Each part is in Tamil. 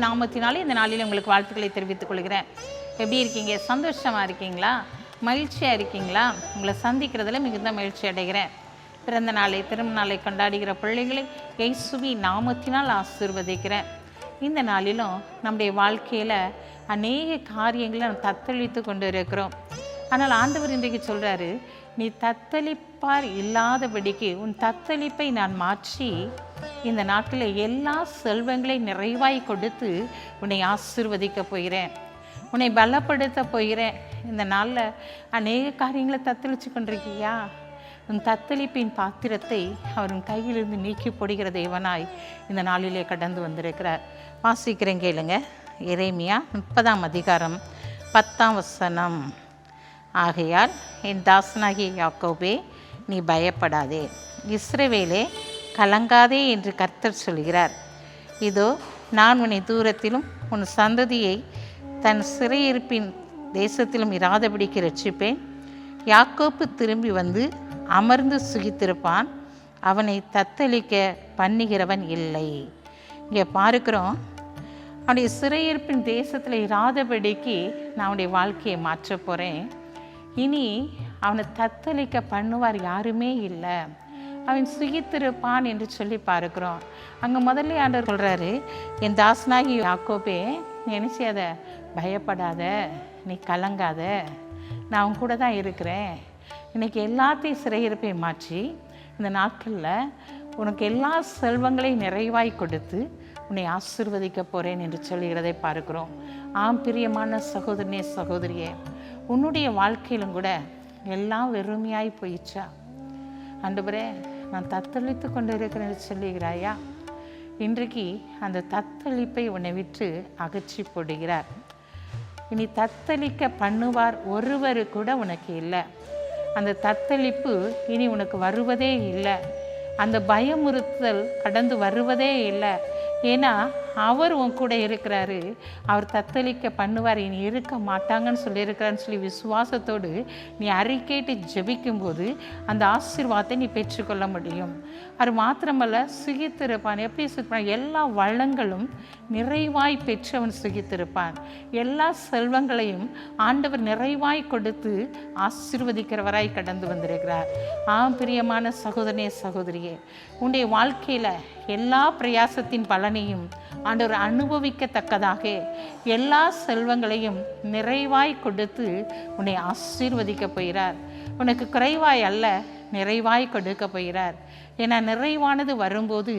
நாமத்தினாலே இந்த நாளில் உங்களுக்கு வாழ்த்துக்களை தெரிவித்துக் கொள்கிறேன். எப்படி இருக்கீங்க? சந்தோஷமாக இருக்கீங்களா? மகிழ்ச்சியாக இருக்கீங்களா? உங்களை சந்திக்கிறதுல மிகுந்த மகிழ்ச்சி அடைகிறேன். பிறந்த நாளை திரும்ப நாளை கொண்டாடுகிற பிள்ளைகளை இயேசுவின் நாமத்தினால் ஆசீர்வதிக்கிறேன். இந்த நாளிலும் நம்முடைய வாழ்க்கையில் அநேக காரியங்களை நம்ம தத்தளித்து கொண்டு இருக்கிறோம். ஆனால் ஆண்டவர் இன்றைக்கு சொல்கிறாரு, நீ தத்தளிப்பார் இல்லாதபடிக்கு உன் தத்தளிப்பை நான் மாற்றி இந்த நாட்டில் எல்லா செல்வங்களையும் நிறைவாய் கொடுத்து உன்னை ஆசீர்வதிக்க போகிறேன், உன்னை பலப்படுத்த போகிறேன். இந்த நாளில் அநேக காரியங்களை தத்தளித்து கொண்டிருக்கியா? உன் தத்தளிப்பின் பாத்திரத்தை அவரின் கையிலிருந்து நீக்கி போடுகிற தேவனாய் இந்த நாளிலே கடந்து வந்திருக்கிறார். வாசிக்கிறேன் கேளுங்க. எரேமியா 30ஆம் அதிகாரம் 10ஆம் வசனம். ஆகையால் என் தாசனாகிய யாக்கோபே, நீ பயப்படாதே, இஸ்ரவேலே கலங்காதே என்று கர்த்தர் சொல்கிறார். இதோ நான் உன்னை தூரத்திலும் உன் சந்ததியை தன் சிறையிருப்பின் தேசத்திலும் இராதபடிக்கு ரட்சிப்பேன். யாக்கோப்பு திரும்பி வந்து அமர்ந்து சுகித்திருப்பான், அவனை தத்தளிக்க பண்ணுகிறவன் இல்லை. இங்கே பார்க்கிறோம், அவனுடைய சிறையிருப்பின் தேசத்தில் இராதபடிக்கு நான் அவனுடைய வாழ்க்கையை மாற்ற போகிறேன். இனி அவனை தத்தளிக்க பண்ணுவார் யாருமே இல்லை, அவன் சுகித்திருப்பான் என்று சொல்லி பார்க்கிறோம். அங்கே முதல்ல ஆண்டவர் சொல்கிறாரு, என் தாசனாகி யாக்கோபே, நீ என்ன செய்யாத, பயப்படாத, நீ கலங்காத, நான் அவன் கூட தான் இருக்கிறேன். இன்றைக்கி எல்லாத்தையும் சிறையிருப்பை மாற்றி இந்த நாட்களில் உனக்கு எல்லா செல்வங்களையும் நிறைவாய் கொடுத்து உன்னை ஆசீர்வதிக்க போகிறேன் என்று சொல்லுகிறதை பார்க்கிறோம். ஆம் பிரியமான சகோதரனே சகோதரியே, உன்னுடைய வாழ்க்கையிலும் கூட எல்லாம் வெறுமையாய் போயிடுச்சா? ஆண்டவரே, நான் தத்தளித்து கொண்டு இருக்கிறேன்னு சொல்லுகிறாயா? இன்றைக்கு அந்த தத்தளிப்பை உன்னை விட்டு அகற்றி போடுகிறார். இனி தத்தளிக்க பண்ணுவார் ஒருவர் கூட உனக்கு இல்லை. அந்த தத்தளிப்பு இனி உனக்கு வருவதே இல்லை. அந்த பயமுறுத்தல் கடந்து வருவதே இல்லை. ஏன்னா அவர் உன் கூட இருக்கிறாரு. அவர் தத்தளிக்க பண்ணுவார், இனி இருக்க மாட்டாங்கன்னு சொல்லியிருக்கிறான்னு சொல்லி விசுவாசத்தோடு நீ அறிக்கையிட்டு ஜெபிக்கும்போது அந்த ஆசீர்வாதத்தை நீ பெற்றுக்கொள்ள முடியும். அது மாத்திரமல்ல, சுகித்திருப்பான். எப்படி சுகிப்பான்? எல்லா வளங்களும் நிறைவாய் பெற்று அவன் சுகித்திருப்பான். எல்லா செல்வங்களையும் ஆண்டவர் நிறைவாய் கொடுத்து ஆசீர்வதிக்கிறவராய் கடந்து வந்திருக்கிறார். ஆம் பிரியமான சகோதரனே சகோதரியே, உன்னுடைய வாழ்க்கையில் எல்லா பிரயாசத்தின் பலனையும் ஆண்டவர் அனுபவிக்கத்தக்கதாக எல்லா செல்வங்களையும் நிறைவாய் கொடுத்து உன்னை ஆசீர்வதிக்க போகிறார். உனக்கு குறைவாய் அல்ல, நிறைவாய் கொடுக்க போகிறார். ஏன்னா நிறைவானது வரும்போது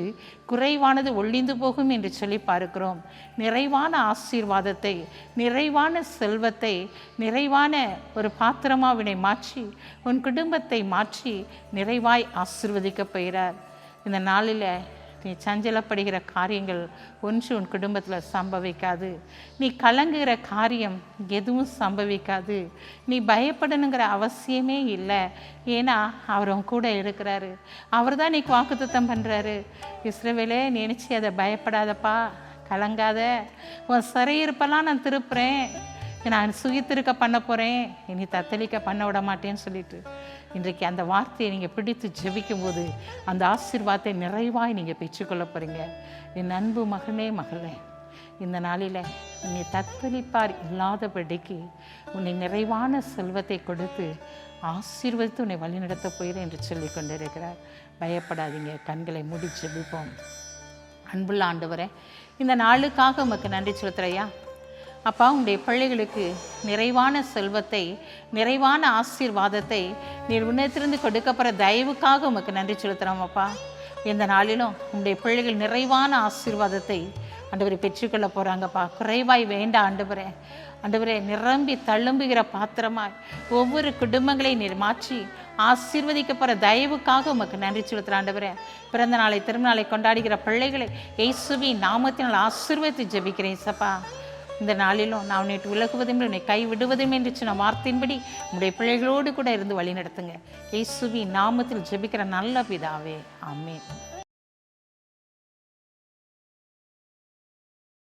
குறைவானது ஒழிந்து போகும் என்று சொல்லி பார்க்கிறோம். நிறைவான ஆசீர்வாதத்தை, நிறைவான செல்வத்தை, நிறைவான ஒரு பாத்திரமாக உன்னை மாற்றி உன் குடும்பத்தை மாற்றி நிறைவாய் ஆசீர்வதிக்க போகிறார். இந்த நாளில் நீ சஞ்சலப்படுகிற காரியங்கள் ஒன்று உன் குடும்பத்தில் சம்பவிக்காது. நீ கலங்குகிற காரியம் எதுவும் சம்பவிக்காது. நீ பயப்படணுங்கிற அவசியமே இல்லை. ஏன்னா அவர் உன் கூட இருக்கிறாரு. அவர் தான் நீ வாக்குத்தத்தம் பண்ணுறாரு. இஸ்ரவேலே, நீ நினச்சி அதை பயப்படாதப்பா, கலங்காத, உன் சிறையிருப்பெல்லாம் நான் திருப்புறேன், நான் சுகித்திருக்க பண்ண போகிறேன், இனி தத்தளிக்க பண்ண விட மாட்டேன்னு சொல்லிட்டு இன்றைக்கு அந்த வார்த்தையை நீங்கள் பிடித்து ஜெபிக்கும்போது அந்த ஆசீர்வாதத்தை நிறைவாய் நீங்கள் பெற்றுக்கொள்ள போகிறீங்க. என் அன்பு மகனே மகளே, இந்த நாளில் நீ தத்தளிப்பார் இல்லாதபடிக்கு உன்னை நிறைவான செல்வத்தை கொடுத்து ஆசீர்வதித்து உன்னை வழிநடத்த போகிறேன் என்று சொல்லி கொண்டிருக்கிறார். பயப்படாதீங்க. கண்களை மூடி ஜெபிப்போம். அன்புள்ள ஆண்டவரே, இந்த நாளுக்காக உமக்கு நன்றி செலுத்துறையா. அப்பா, உங்களுடைய பிள்ளைகளுக்கு நிறைவான செல்வத்தை, நிறைவான ஆசீர்வாதத்தை நீர் உன்னத்திலிருந்து கொடுக்கப்படுற தயவுக்காக உமக்கு நன்றி செலுத்துகிறோம். அப்பா, இந்த நாளிலும் உங்களுடைய பிள்ளைகள் நிறைவான ஆசீர்வாதத்தை ஆண்டவரை பெற்றுக்கொள்ள போகிறாங்கப்பா. குறைவாய் வேண்டாம் ஆண்டவரே. ஆண்டவரே, நிரம்பி தள்ளும்புகிற பாத்திரமாய் ஒவ்வொரு குடும்பங்களையும் நீர் மாற்றி ஆசீர்வதிக்கப்படுற தயவுக்காக உமக்கு நன்றி செலுத்துகிற ஆண்டவரே. பிறந்த நாளை திருநாளை கொண்டாடுகிற பிள்ளைகளை இயேசுவின் நாமத்தினால் ஆசீர்வதித்து ஜெபிக்கிறேன் சப்பா. இந்த நாளிலும் நான் உன்னை விலகுவதும் உன்னை கைவிடுவதும் என்று சொன்ன வார்த்தையின்படி உங்களுடைய பிள்ளைகளோடு கூட இருந்து வழி நடத்துங்க. இயேசுவின் நாமத்தில் ஜெபிக்கிற நல்ல பிதாவே, ஆமென்.